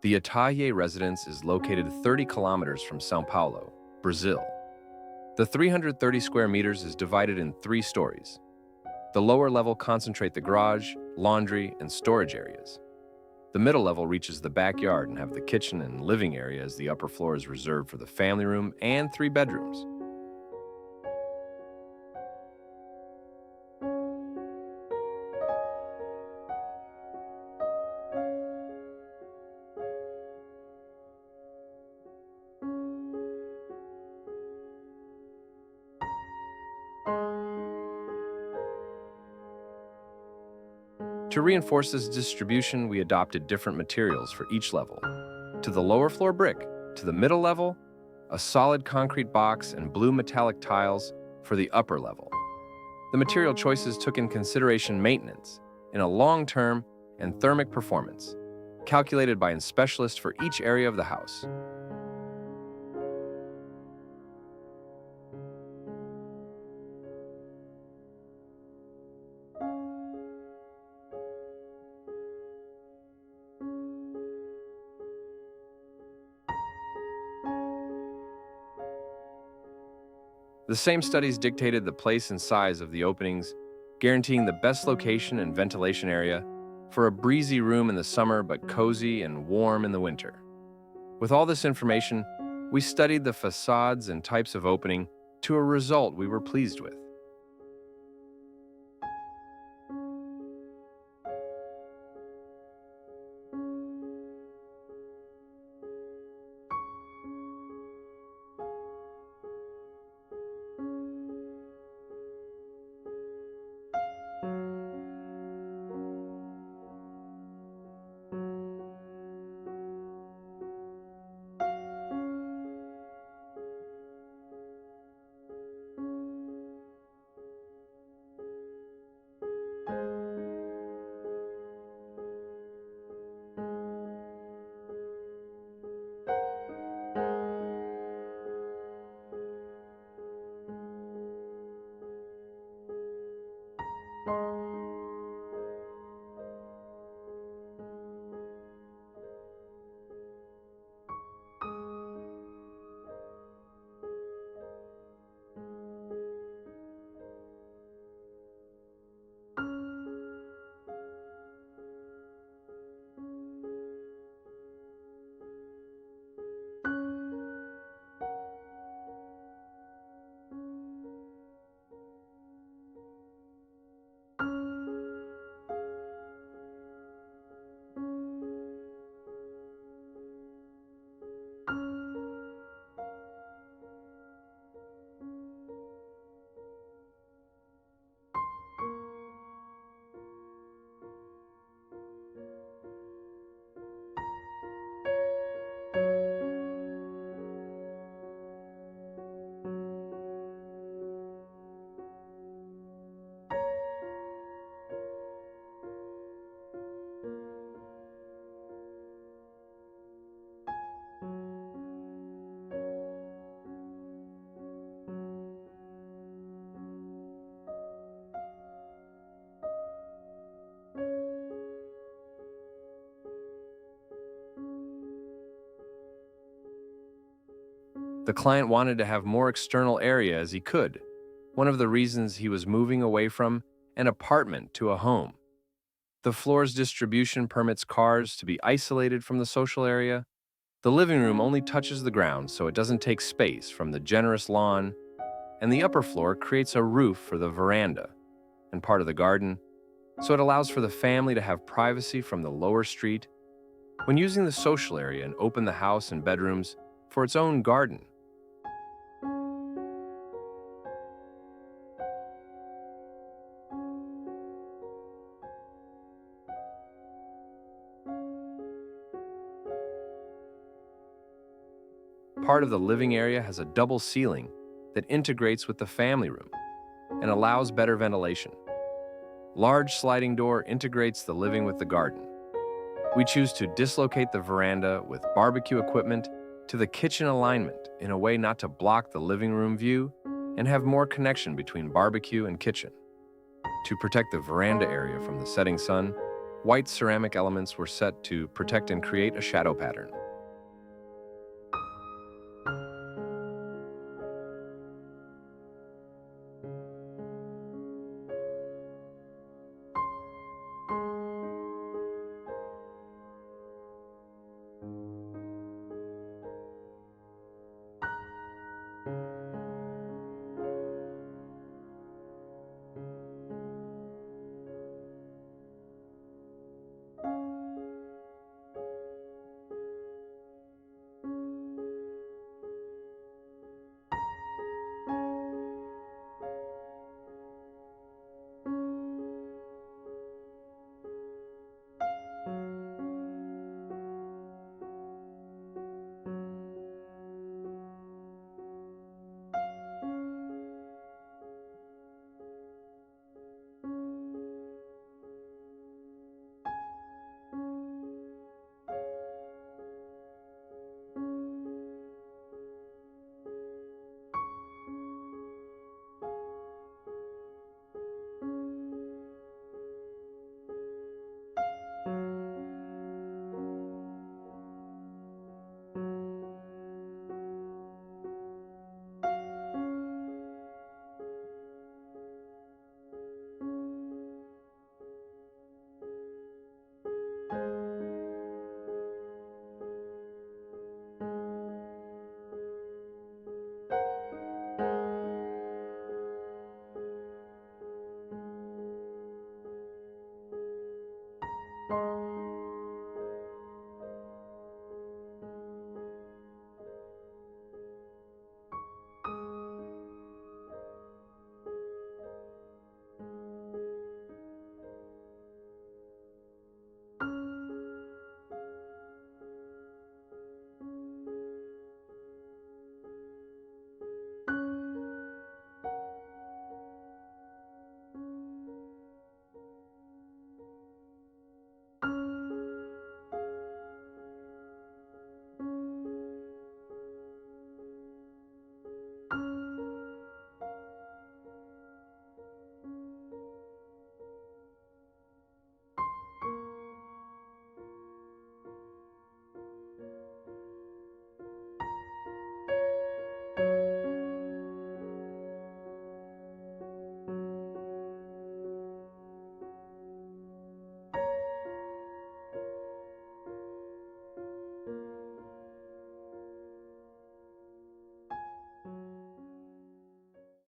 The Itahyê Residence is located 30 kilometers from São Paulo, Brazil. The 330 square meters is divided in 3 stories. The lower level concentrate the garage, laundry, and storage areas. The middle level reaches the backyard and have the kitchen and living area, as the upper floor is reserved for the family room and 3 bedrooms. To reinforce this distribution, we adopted different materials for each level. To the lower floor, brick. To the middle level, a solid concrete box and blue metallic tiles for the upper level. The material choices took in consideration maintenance in a long-term and thermic performance, calculated by a specialist for each area of the house. The same studies dictated the place and size of the openings, guaranteeing the best location and ventilation area for a breezy room in the summer but cozy and warm in the winter. With all this information, we studied the facades and types of opening to a result we were pleased with. The client wanted to have more external area as he could, one of the reasons he was moving away from an apartment to a home. The floor's distribution permits cars to be isolated from the social area. The living room only touches the ground, so it doesn't take space from the generous lawn, and the upper floor creates a roof for the veranda and part of the garden, so it allows for the family to have privacy from the lower street when using the social area and open the house and bedrooms for its own garden. Part of the living area has a double ceiling that integrates with the family room and allows better ventilation. Large sliding door integrates the living with the garden. We choose to dislocate the veranda with barbecue equipment to the kitchen alignment in a way not to block the living room view and have more connection between barbecue and kitchen. To protect the veranda area from the setting sun, White ceramic elements were set to protect and create a shadow pattern.